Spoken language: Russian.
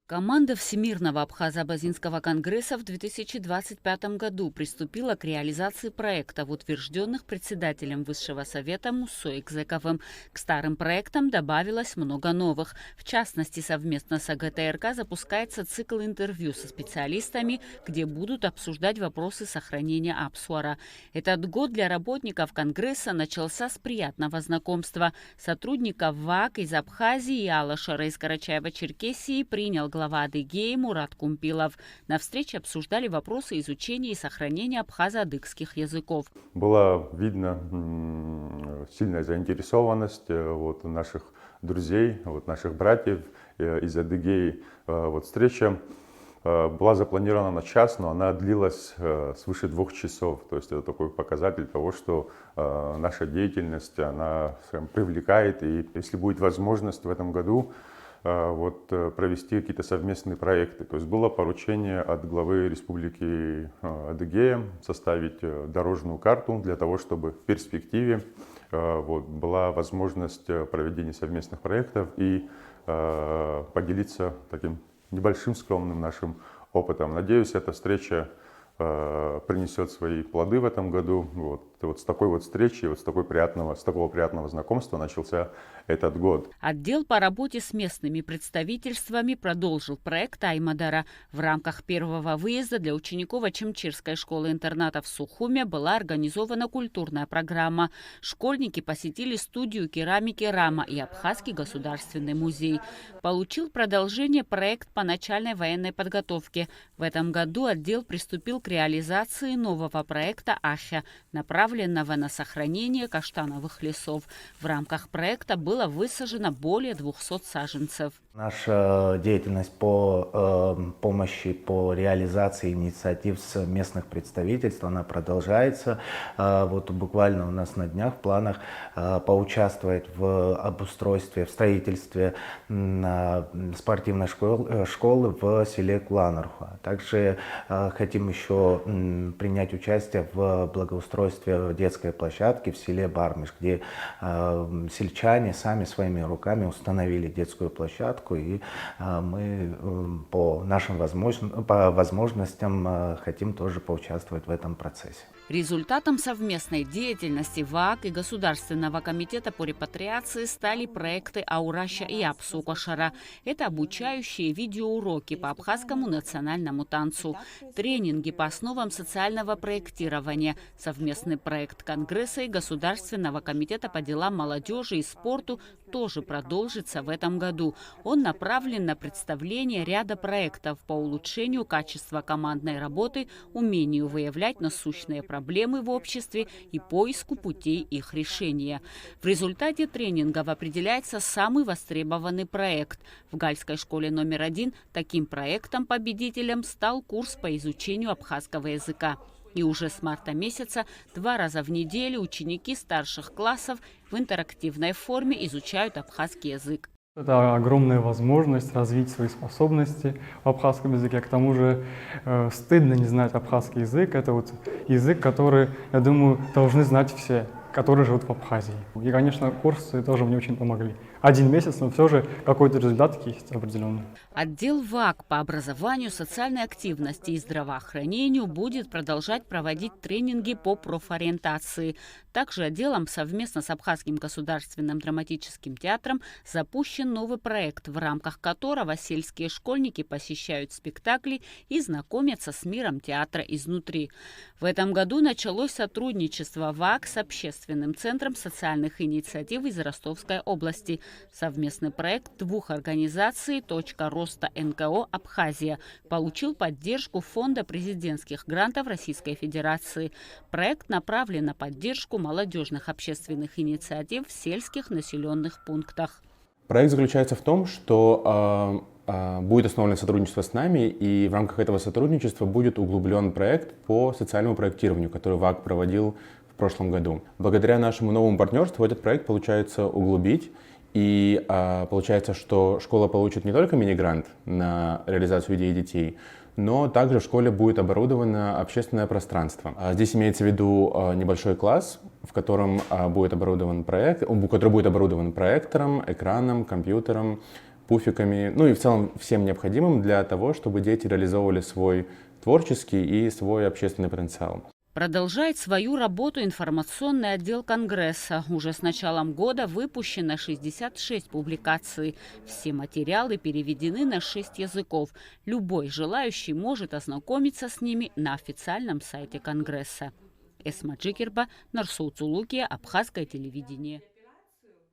Команда Всемирного Абхазо-Абазинского конгресса в 2025 году приступила к реализации проектов, утвержденных председателем Высшего совета Муссой Экзековым. К старым проектам добавилось много новых. В частности, совместно с АГТРК запускается цикл интервью со специалистами, где будут обсуждать вопросы сохранения Апсуара. Этот год для работников конгресса начался с приятного знакомства. Сотрудников ВАК из Абхазии и Алашара из Карачаева-Черкесии принял глава Адыгеи Мурат Кумпилов. На встрече обсуждали вопросы изучения и сохранения абхазо-адыгских языков. Было видно сильная заинтересованность наших друзей, наших братьев из Адыгеи. Встреча была запланирована на час, но она длилась свыше 2 часов. То есть это такой показатель того, что наша деятельность, она привлекает. И если будет возможность в этом году провести какие-то совместные проекты. То есть было поручение от главы Республики Адыгея составить дорожную карту для того, чтобы в перспективе была возможность проведения совместных проектов и поделиться таким небольшим скромным нашим опытом. Надеюсь, эта встреча принесет свои плоды в этом году. С такой встречи, с такого приятного знакомства начался этот год. Отдел по работе с местными представительствами продолжил проект Аймадара. В рамках первого выезда для учеников Ачимчирской школы-интерната в Сухуме была организована культурная программа. Школьники посетили студию керамики «Рама» и Абхазский государственный музей. Получил продолжение проект по начальной военной подготовке. В этом году отдел приступил к реализации нового проекта «Ахя», направленного на сохранение каштановых лесов. В рамках проекта было высажено более 200 саженцев. Наша деятельность по помощи, по реализации инициатив с местных представительств, она продолжается. Буквально у нас на днях в планах поучаствовать в обустройстве, в строительстве спортивной школы в селе Кланархуа. Также хотим еще принять участие в благоустройстве детской площадки в селе Бармиш, где сельчане сами своими руками установили детскую площадку, и мы по нашим возможностям хотим тоже поучаствовать в этом процессе. Результатом совместной деятельности ВАК и Государственного комитета по репатриации стали проекты Аураща и Апсукашара. Это обучающие видеоуроки по абхазскому национальному танцу, тренинги по основам социального проектирования, совместный проект Конгресса и Государственного комитета по делам молодежи и спорту тоже продолжится в этом году. Он направлен на представление ряда проектов по улучшению качества командной работы, умению выявлять насущные проблемы в обществе и поиску путей их решения. В результате тренингов определяется самый востребованный проект. В Гальской школе номер 1 таким проектом-победителем стал курс по изучению абхазского языка. И уже с марта месяца 2 раза в неделю ученики старших классов в интерактивной форме изучают абхазский язык. Это огромная возможность развить свои способности в абхазском языке. К тому же стыдно не знать абхазский язык. Это язык, который, я думаю, должны знать все, которые живут в Абхазии. И, конечно, курсы тоже мне очень помогли. 1 месяц, но все же какой-то результат есть определенный. Отдел ВАК по образованию, социальной активности и здравоохранению будет продолжать проводить тренинги по профориентации. Также отделом совместно с Абхазским государственным драматическим театром запущен новый проект, в рамках которого сельские школьники посещают спектакли и знакомятся с миром театра изнутри. В этом году началось сотрудничество ВАК с Общественным центром социальных инициатив из Ростовской области. Совместный проект 2 организаций «Точка роста НКО Абхазия» получил поддержку Фонда президентских грантов Российской Федерации. Проект направлен на поддержку молодежных общественных инициатив в сельских населенных пунктах. Проект заключается в том, что будет основано сотрудничество с нами, и в рамках этого сотрудничества будет углублен проект по социальному проектированию, который ВАК проводил в прошлом году. Благодаря нашему новому партнерству этот проект получается углубить. И получается, что школа получит не только мини-грант на реализацию идей детей, но также в школе будет оборудовано общественное пространство. Здесь имеется в виду небольшой класс, в котором будет оборудован проект, который будет оборудован проектором, экраном, компьютером, пуфиками, ну и в целом всем необходимым для того, чтобы дети реализовывали свой творческий и свой общественный потенциал. Продолжает свою работу информационный отдел Конгресса. Уже с началом года выпущено 66 публикаций. Все материалы переведены на 6 языков. Любой желающий может ознакомиться с ними на официальном сайте Конгресса. Эсма Джикерба, Нарсоу Цулукия, Абхазское телевидение.